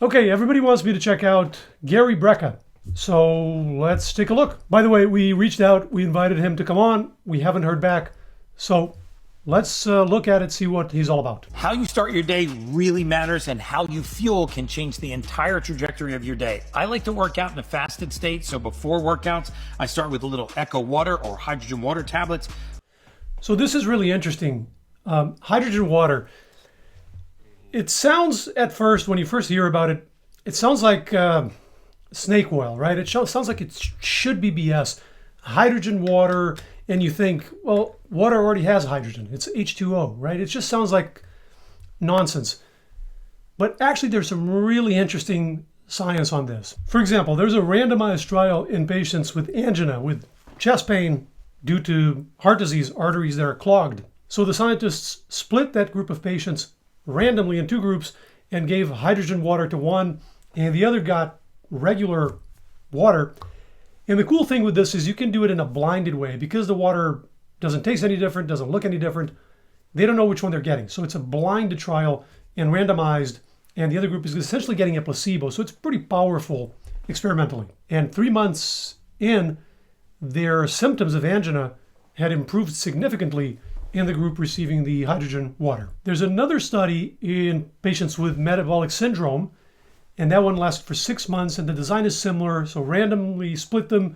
Okay, everybody wants me to check out Gary Brecka. So let's take a look. By the way, we reached out, we invited him to come on. We haven't heard back. So let's look at it, see what he's all about. How you start your day really matters, and how you fuel can change the entire trajectory of your day. I like to work out in a fasted state, so before workouts, I start with a little Echo water or hydrogen water tablets. So this is really interesting. Hydrogen water. It sounds at first, when you first hear about it, it sounds like snake oil, right? It sounds like it should be BS. Hydrogen water, and you think, well, water already has hydrogen. It's H2O, right? It just sounds like nonsense. But actually, there's some really interesting science on this. For example, there's a randomized trial in patients with angina, with chest pain due to heart disease, arteries that are clogged. So the scientists split that group of patients randomly in two groups and gave hydrogen water to one, and the other got regular water. And the cool thing with this is you can do it in a blinded way because the water doesn't taste any different, doesn't look any different. They don't know which one they're getting. So it's a blinded trial and randomized, and the other group is essentially getting a placebo. So it's pretty powerful experimentally. And 3 months in, their symptoms of angina had improved significantly in the group receiving the hydrogen water. There's another study in patients with metabolic syndrome, and that one lasted for 6 months, and the design is similar. So randomly split them,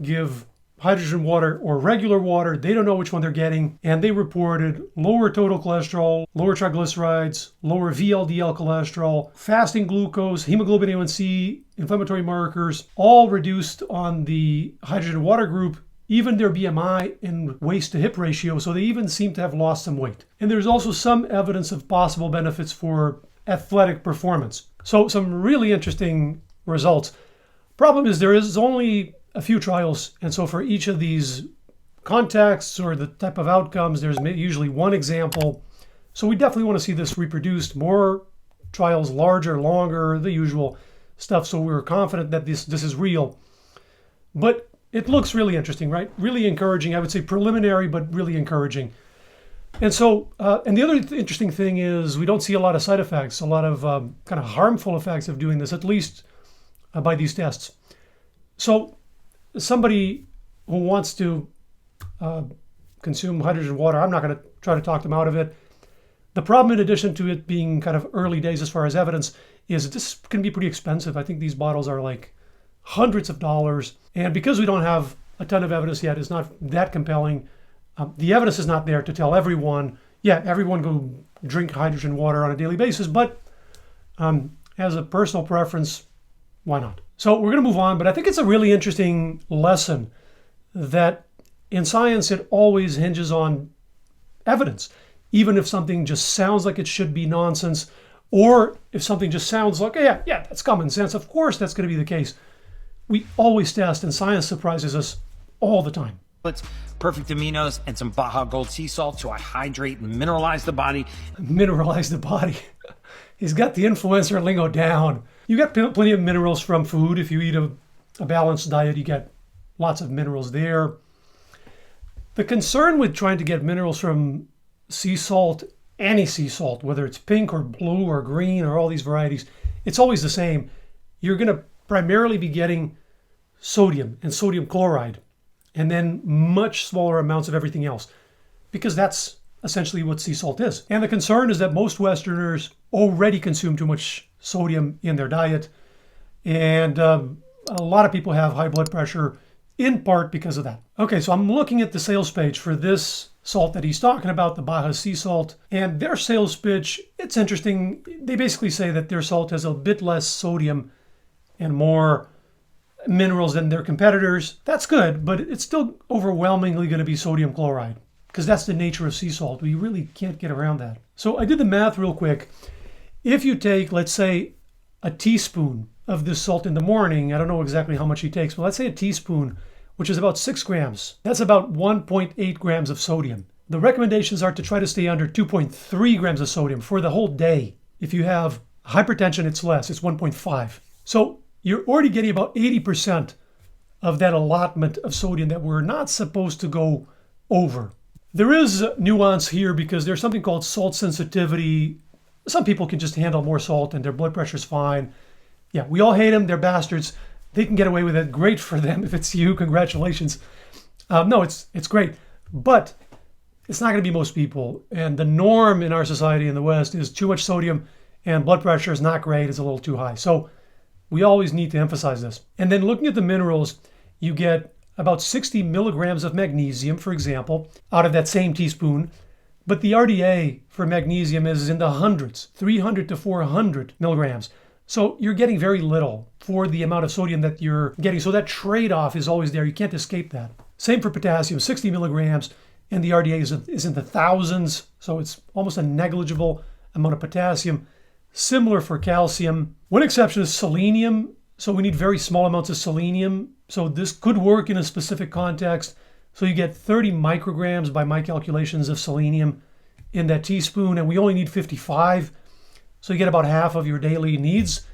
give hydrogen water or regular water. They don't know which one they're getting, and they reported lower total cholesterol, lower triglycerides, lower VLDL cholesterol, fasting glucose, hemoglobin A1C, inflammatory markers, all reduced on the hydrogen water group, even their BMI and waist to hip ratio, so they even seem to have lost some weight. And there's also some evidence of possible benefits for athletic performance. So some really interesting results. Problem is there is only a few trials, and so for each of these contexts or the type of outcomes, there's usually one example. So we definitely want to see this reproduced, more trials, larger, longer, the usual stuff, so we're confident that this is real. But it looks really interesting, right? Really encouraging. I would say preliminary, but really encouraging. And so, and the other interesting thing is we don't see a lot of side effects, a lot of kind of harmful effects of doing this, at least by these tests. So somebody who wants to consume hydrogen water, I'm not going to try to talk them out of it. The problem, in addition to it being kind of early days as far as evidence, is this can be pretty expensive. I think these bottles are like hundreds of dollars. And because we don't have a ton of evidence yet, it's not that compelling. The evidence is not there to tell everyone, yeah, everyone go drink hydrogen water on a daily basis, but as a personal preference, why not? So we're going to move on, but I think it's a really interesting lesson that in science, it always hinges on evidence. Even if something just sounds like it should be nonsense, or if something just sounds like, yeah, that's common sense, of course that's going to be the case. We always test, and science surprises us all the time. It's perfect aminos and some Baja Gold sea salt, so I hydrate and mineralize the body. Mineralize the body. He's got the influencer lingo down. You get plenty of minerals from food. If you eat a balanced diet, you get lots of minerals there. The concern with trying to get minerals from sea salt, any sea salt, whether it's pink or blue or green or all these varieties, it's always the same. You're going to primarily be getting sodium and sodium chloride, and then much smaller amounts of everything else, because that's essentially what sea salt is. And the concern is that most Westerners already consume too much sodium in their diet, and a lot of people have high blood pressure, in part because of that. Okay, so I'm looking at the sales page for this salt that he's talking about, the Baja Sea salt, and their sales pitch, it's interesting. They basically say that their salt has a bit less sodium and more minerals than their competitors. That's good, but it's still overwhelmingly going to be sodium chloride, because that's the nature of sea salt. We really can't get around that. So I did the math real quick. If you take, let's say, a teaspoon of this salt in the morning, I don't know exactly how much he takes, but let's say a teaspoon, which is about 6 grams. That's about 1.8 grams of sodium. The recommendations are to try to stay under 2.3 grams of sodium for the whole day. If you have hypertension, it's less, it's 1.5. So you're already getting about 80% of that allotment of sodium that we're not supposed to go over. There is nuance here because there's something called salt sensitivity Some people can just handle more salt and their blood pressure's fine. Yeah, we all hate them. They're bastards. They can get away with it. Great for them. If it's you, congratulations. No, it's great. But it's not going to be most people. And the norm in our society in the West is too much sodium and blood pressure is not great. It's a little too high. So we always need to emphasize this. And then looking at the minerals, you get about 60 milligrams of magnesium, for example, out of that same teaspoon. But the RDA for magnesium is in the hundreds, 300 to 400 milligrams. So you're getting very little for the amount of sodium that you're getting. So that trade-off is always there. You can't escape that. Same for potassium, 60 milligrams, and the RDA is in the thousands. So it's almost a negligible amount of potassium. Similar for calcium. One exception is selenium. So we need very small amounts of selenium. So this could work in a specific context. So you get 30 micrograms by my calculations of selenium in that teaspoon, and we only need 55. So you get about half of your daily needs.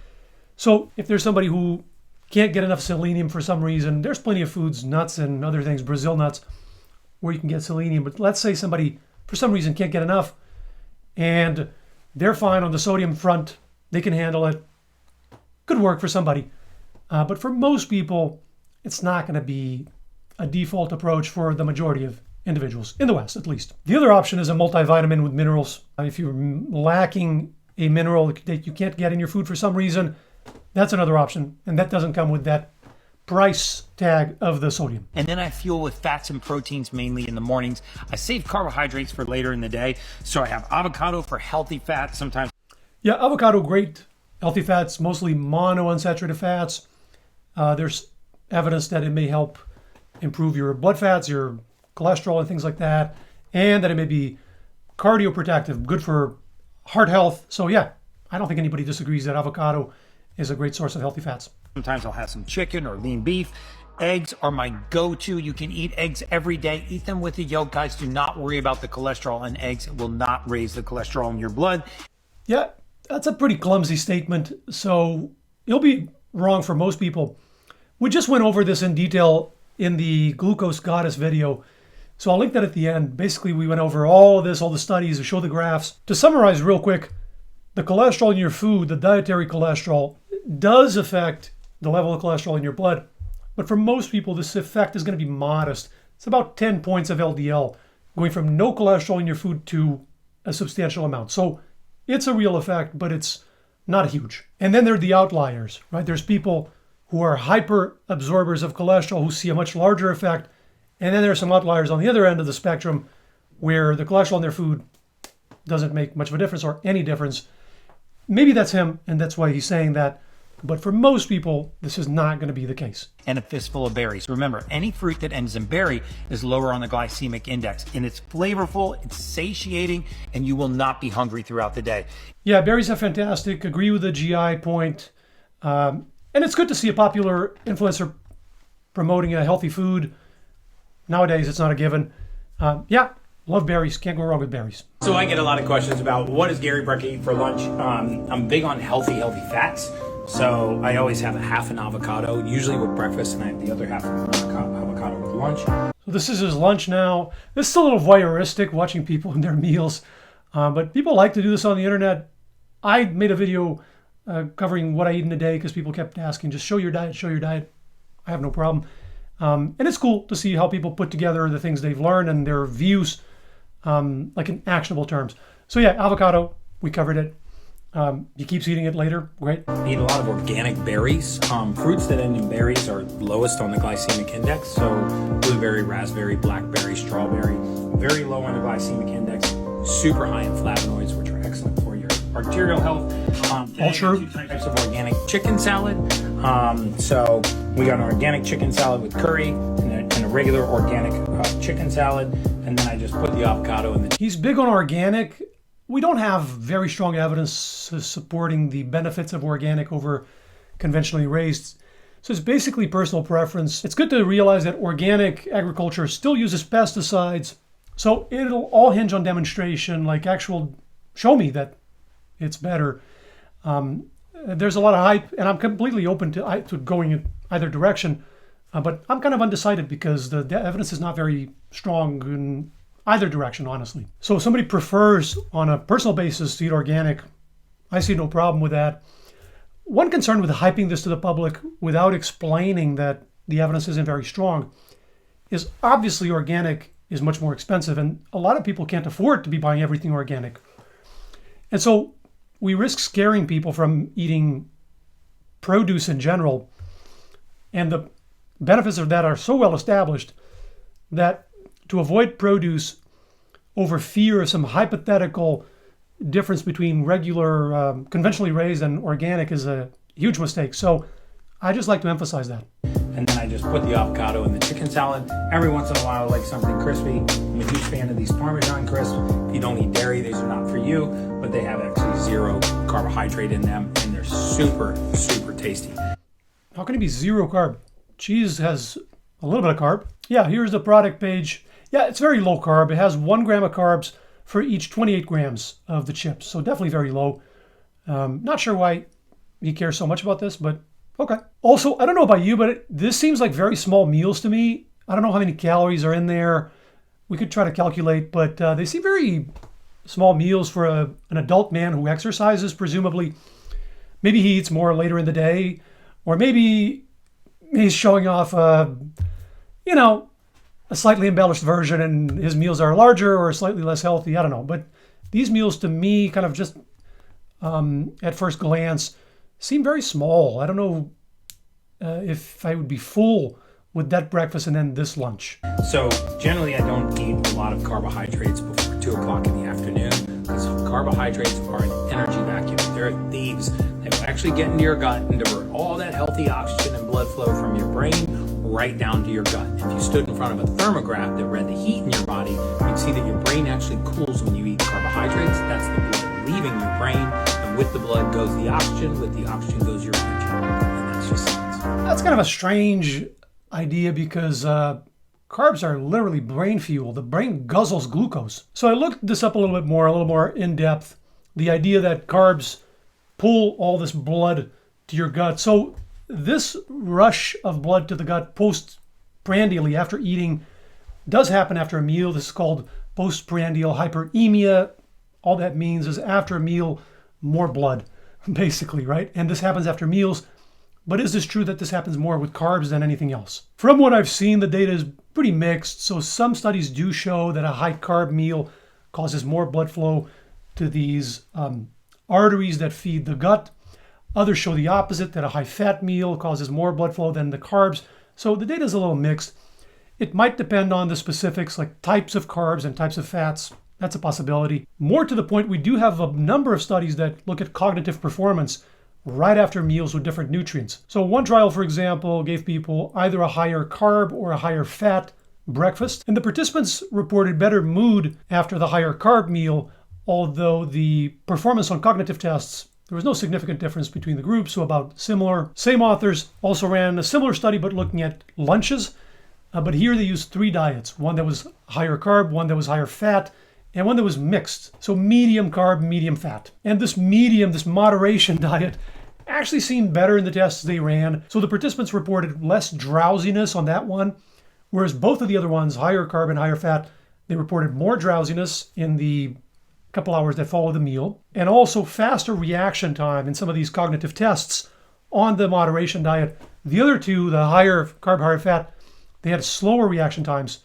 So if there's somebody who can't get enough selenium for some reason, there's plenty of foods, nuts and other things, Brazil nuts, where you can get selenium. But let's say somebody for some reason can't get enough and they're fine on the sodium front. They can handle it. Could work for somebody. But for most people, it's not going to be a default approach for the majority of individuals, in the West at least. The other option is a multivitamin with minerals. If you're lacking a mineral that you can't get in your food for some reason, that's another option. And that doesn't come with that price tag of the sodium. And then I fuel with fats and proteins mainly in the mornings. I save carbohydrates for later in the day. So I have avocado for healthy fats sometimes. Yeah, avocado, great healthy fats, mostly monounsaturated fats. There's evidence that it may help improve your blood fats, your cholesterol and things like that, and that it may be cardioprotective, good for heart health. So yeah, I don't think anybody disagrees that avocado is a great source of healthy fats. Sometimes I'll have some chicken or lean beef. Eggs are my go-to. You can eat eggs every day. Eat them with the yolk, guys. Do not worry about the cholesterol in eggs. It will not raise the cholesterol in your blood. Yeah, that's a pretty clumsy statement. So you'll be wrong for most people. We just went over this in detail in the Glucose Goddess video. So I'll link that at the end. Basically, we went over all of this, all the studies, to show the graphs. To summarize real quick, the cholesterol in your food, the dietary cholesterol, does affect the level of cholesterol in your blood. But for most people, this effect is going to be modest. It's about 10 points of LDL, going from no cholesterol in your food to a substantial amount. So it's a real effect, but it's not huge. And then there are the outliers, right? There's people who are hyper absorbers of cholesterol who see a much larger effect. And then there are some outliers on the other end of the spectrum where the cholesterol in their food doesn't make much of a difference or any difference. Maybe that's him, and that's why he's saying that. But for most people, this is not going to be the case. And a fistful of berries. Remember, any fruit that ends in berry is lower on the glycemic index. And it's flavorful, it's satiating, and you will not be hungry throughout the day. Yeah, berries are fantastic. Agree with the GI point. And it's good to see a popular influencer promoting a healthy food. Nowadays, it's not a given. Yeah, love berries. Can't go wrong with berries. So I get a lot of questions about what does Gary Brecka eat for lunch? I'm big on healthy fats. So I always have a half an avocado, usually with breakfast, and I have the other half of avocado with lunch. So this is his lunch now. This is a little voyeuristic, watching people and their meals. But people like to do this on the internet. I made a video covering what I eat in a day because people kept asking, just show your diet, show your diet. I have no problem. And it's cool to see how people put together the things they've learned and their views like in actionable terms. So yeah, avocado, we covered it. He keeps eating it later. Great. I eat a lot of organic berries. Fruits that end in berries are lowest on the glycemic index. So blueberry, raspberry, blackberry, strawberry, very low on the glycemic index. Super high in flavonoids, which are excellent for your arterial health. All true. 2 types of organic chicken salad. So we got an organic chicken salad with curry and a regular organic chicken salad. And then I just put the avocado in the... He's big on organic. We don't have very strong evidence supporting the benefits of organic over conventionally raised. So it's basically personal preference. It's good to realize that organic agriculture still uses pesticides. So it'll all hinge on demonstration, like actual show me that it's better. There's a lot of hype, and I'm completely open to going in either direction. But I'm kind of undecided because the evidence is not very strong in either direction, honestly. So if somebody prefers on a personal basis to eat organic, I see no problem with that. One concern with hyping this to the public without explaining that the evidence isn't very strong is obviously organic is much more expensive, and a lot of people can't afford to be buying everything organic. And so we risk scaring people from eating produce in general, and the benefits of that are so well established that to avoid produce over fear of some hypothetical difference between regular, conventionally raised and organic is a huge mistake. So I just like to emphasize that. And then I just put the avocado in the chicken salad. Every once in a while I like something crispy. I'm a huge fan of these Parmesan crisps. If you don't eat dairy, these are not for you, but they have actually zero carbohydrate in them, and they're super, super tasty. How can it be zero carb? Cheese has a little bit of carb. Yeah, here's the product page. Yeah, it's very low carb. It has 1 gram of carbs for each 28 grams of the chips. So definitely very low. Not sure why he cares so much about this, but okay. Also, I don't know about you, but this seems like very small meals to me. I don't know how many calories are in there. We could try to calculate, but they seem very small meals for an adult man who exercises, presumably. Maybe he eats more later in the day, or maybe he's showing off, a slightly embellished version and his meals are larger or slightly less healthy. I don't know. But these meals to me kind of just at first glance seem very small. I don't know if I would be full with that breakfast and then this lunch. So generally I don't eat a lot of carbohydrates before 2 o'clock in the afternoon, because carbohydrates are an energy vacuum. They're thieves. They will actually get into your gut and divert all that healthy oxygen and blood flow from your brain right down to your gut. If you stood in front of a thermograph that read the heat in your body, you'd see that your brain actually cools when you eat carbohydrates. That's the blood leaving your brain, and with the blood goes the oxygen, with the oxygen goes your energy, and that's just science. That's kind of a strange idea because carbs are literally brain fuel. The brain guzzles glucose. So I looked this up a little more in depth. The idea that carbs pull all this blood to your gut. So this rush of blood to the gut postprandially after eating does happen after a meal. This is called postprandial hyperemia. All that means is after a meal, more blood, basically, right? And this happens after meals. But is this true that this happens more with carbs than anything else? From what I've seen, the data is pretty mixed. So some studies do show that a high carb meal causes more blood flow to these arteries that feed the gut. Others show the opposite, that a high fat meal causes more blood flow than the carbs. So the data is a little mixed. It might depend on the specifics, like types of carbs and types of fats. That's a possibility. More to the point, we do have a number of studies that look at cognitive performance right after meals with different nutrients. So one trial, for example, gave people either a higher carb or a higher fat breakfast, and the participants reported better mood after the higher carb meal, although the performance on cognitive tests, there was no significant difference between the groups, so about similar. Same authors also ran a similar study, but looking at lunches. But here they used 3 diets, one that was higher carb, one that was higher fat, and one that was mixed. So medium carb, medium fat. And this moderation diet actually seemed better in the tests they ran. So the participants reported less drowsiness on that one, whereas both of the other ones, higher carb and higher fat, they reported more drowsiness in the couple hours that followed the meal, and also faster reaction time in some of these cognitive tests on the moderation diet. The other two, the higher carb, higher fat, they had slower reaction times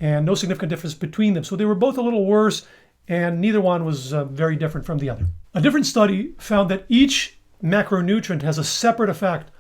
and no significant difference between them. So they were both a little worse, and neither one was very different from the other. A different study found that each macronutrient has a separate effect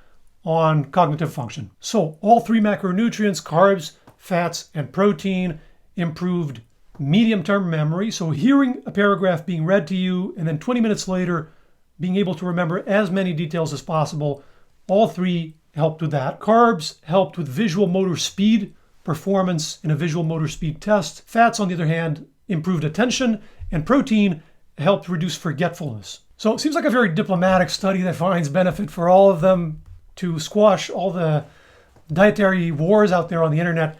on cognitive function. So all 3 macronutrients, carbs, fats, and protein, improved medium-term memory. So hearing a paragraph being read to you and then 20 minutes later being able to remember as many details as possible, all 3 helped with that. Carbs helped with visual motor speed performance in a visual motor speed test. Fats, on the other hand, improved attention, and protein helped reduce forgetfulness. So it seems like a very diplomatic study that finds benefit for all of them to squash all the dietary wars out there on the internet.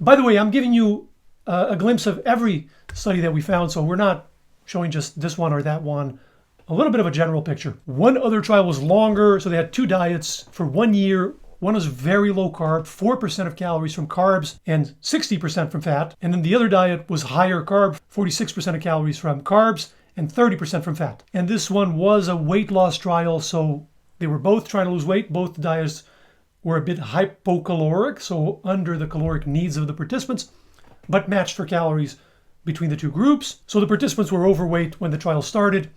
By the way, I'm giving you a glimpse of every study that we found, so we're not showing just this one or that one. A little bit of a general picture. One other trial was longer, so they had 2 diets for 1 year. One was very low carb, 4% of calories from carbs and 60% from fat. And then the other diet was higher carb, 46% of calories from carbs and 30% from fat. And this one was a weight loss trial, so they were both trying to lose weight. Both diets were a bit hypocaloric, so under the caloric needs of the participants, but matched for calories between the two groups. So the participants were overweight when the trial started.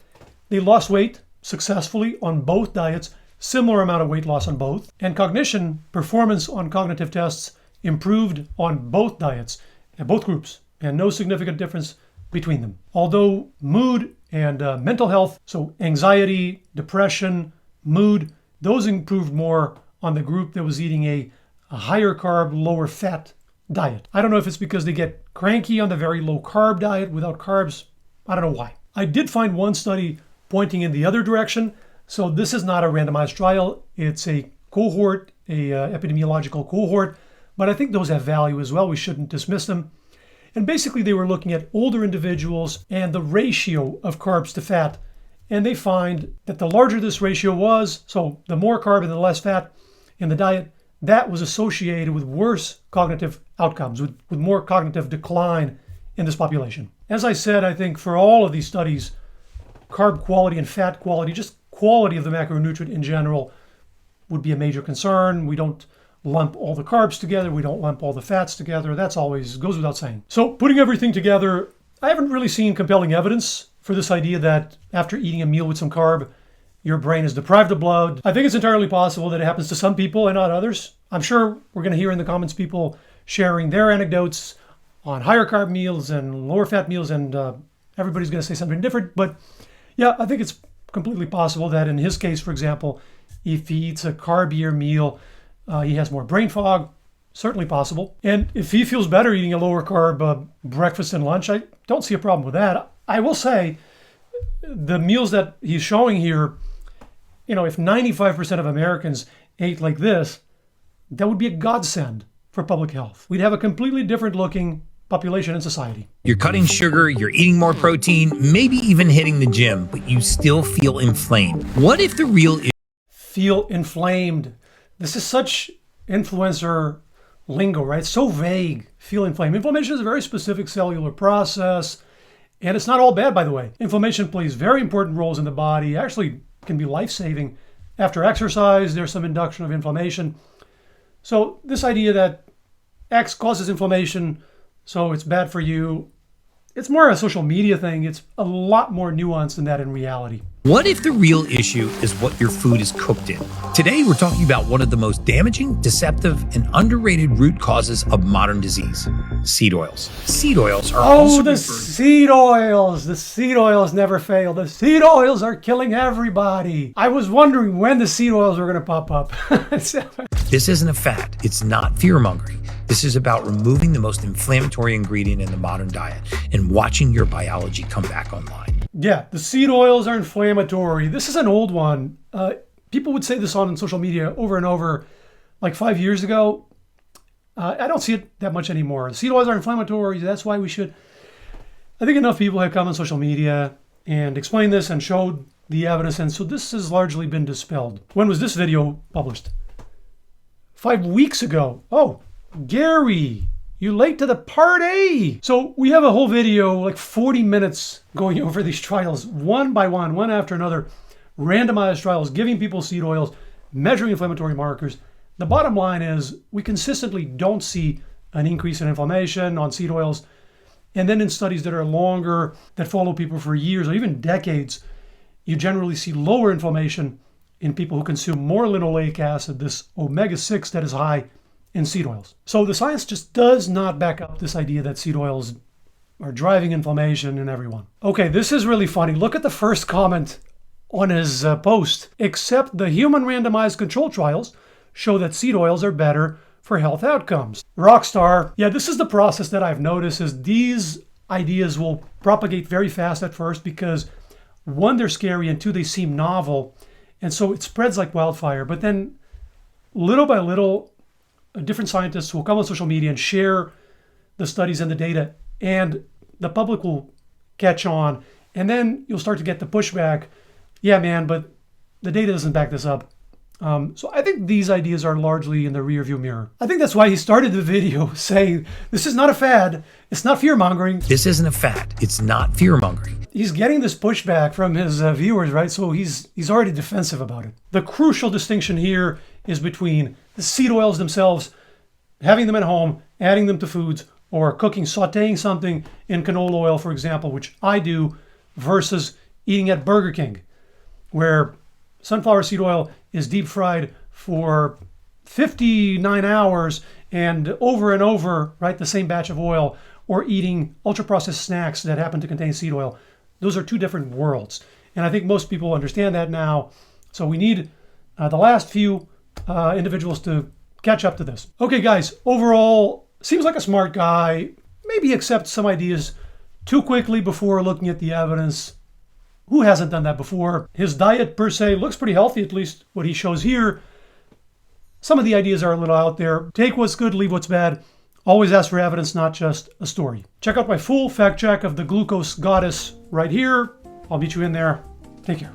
They lost weight successfully on both diets, similar amount of weight loss on both. And cognition, performance on cognitive tests improved on both diets, and both groups, and no significant difference between them. Although mood and mental health, so anxiety, depression, mood, those improved more on the group that was eating a higher carb, lower fat diet. I don't know if it's because they get cranky on the very low carb diet without carbs. I don't know why. I did find one study pointing in the other direction. So this is not a randomized trial. It's a cohort, a epidemiological cohort, but I think those have value as well. We shouldn't dismiss them. And basically they were looking at older individuals and the ratio of carbs to fat. And they find that the larger this ratio was, so the more carb and the less fat in the diet, that was associated with worse cognitive outcomes, with more cognitive decline in this population. As I said, I think for all of these studies, carb quality and fat quality, just quality of the macronutrient in general, would be a major concern. We don't lump all the carbs together. We don't lump all the fats together. That's always goes without saying. So putting everything together, I haven't really seen compelling evidence for this idea that after eating a meal with some carb, your brain is deprived of blood. I think it's entirely possible that it happens to some people and not others. I'm sure we're going to hear in the comments people sharing their anecdotes on higher carb meals and lower fat meals, and everybody's going to say something different. But yeah, I think it's completely possible that in his case, for example, if he eats a carbier meal, he has more brain fog. Certainly possible. And if he feels better eating a lower carb breakfast and lunch, I don't see a problem with that. I will say the meals that he's showing here, if 95% of Americans ate like this, that would be a godsend for public health. We'd have a completely different looking population in society. You're cutting sugar, you're eating more protein, maybe even hitting the gym, but you still feel inflamed. What if the real Feel inflamed. This is such influencer lingo, right? It's so vague. Feel inflamed. Inflammation is a very specific cellular process, and it's not all bad, by the way. Inflammation plays very important roles in the body, actually can be life-saving. After exercise, there's some induction of inflammation. So this idea that X causes inflammation, so it's bad for you, it's more a social media thing. It's a lot more nuanced than that in reality. What if the real issue is what your food is cooked in? Today, we're talking about one of the most damaging, deceptive, and underrated root causes of modern disease: seed oils. Seed oils are also the seed oils. The seed oils never fail. The seed oils are killing everybody. I was wondering when the seed oils were going to pop up. This isn't a fad. It's not fear-mongering. This is about removing the most inflammatory ingredient in the modern diet and watching your biology come back online. Yeah, the seed oils are inflammatory. This is an old one. People would say this on social media over and over, like 5 years ago. I don't see it that much anymore. The seed oils are inflammatory. That's why we should. I think enough people have come on social media and explained this and showed the evidence. And so this has largely been dispelled. When was this video published? 5 weeks ago. Oh, Gary, you're late to the party. So we have a whole video, like 40 minutes, going over these trials, one by one after another, randomized trials, giving people seed oils, measuring inflammatory markers. The bottom line is we consistently don't see an increase in inflammation on seed oils. And then in studies that are longer, that follow people for years or even decades, you generally see lower inflammation in people who consume more linoleic acid, this omega-6 that is high in seed oils. So the science just does not back up this idea that seed oils are driving inflammation in everyone. Okay, this is really funny. Look at the first comment on his post. Except the human randomized control trials show that seed oils are better for health outcomes. Rockstar. Yeah, this is the process that I've noticed is these ideas will propagate very fast at first because one, they're scary, and two, they seem novel. And so it spreads like wildfire. But then little by little, different scientists will come on social media and share the studies and the data, and the public will catch on. And then you'll start to get the pushback. Yeah, man, but the data doesn't back this up. So I think these ideas are largely in the rearview mirror. I think that's why he started the video saying, this is not a fad. It's not fear-mongering. This isn't a fad. It's not fear-mongering. He's getting this pushback from his viewers, right? So he's already defensive about it. The crucial distinction here is between the seed oils themselves, having them at home, adding them to foods, or cooking, sauteing something in canola oil, for example, which I do, versus eating at Burger King, where sunflower seed oil is deep fried for 59 hours and over, right, the same batch of oil, or eating ultra-processed snacks that happen to contain seed oil. Those are two different worlds. And I think most people understand that now. So we need the last few individuals to catch up to this. Okay, guys, overall, seems like a smart guy. Maybe accepts some ideas too quickly before looking at the evidence. Who hasn't done that before? His diet per se looks pretty healthy, at least what he shows here. Some of the ideas are a little out there. Take what's good, leave what's bad. Always ask for evidence, not just a story. Check out my full fact check of the glucose goddess right here. I'll meet you in there. Take care.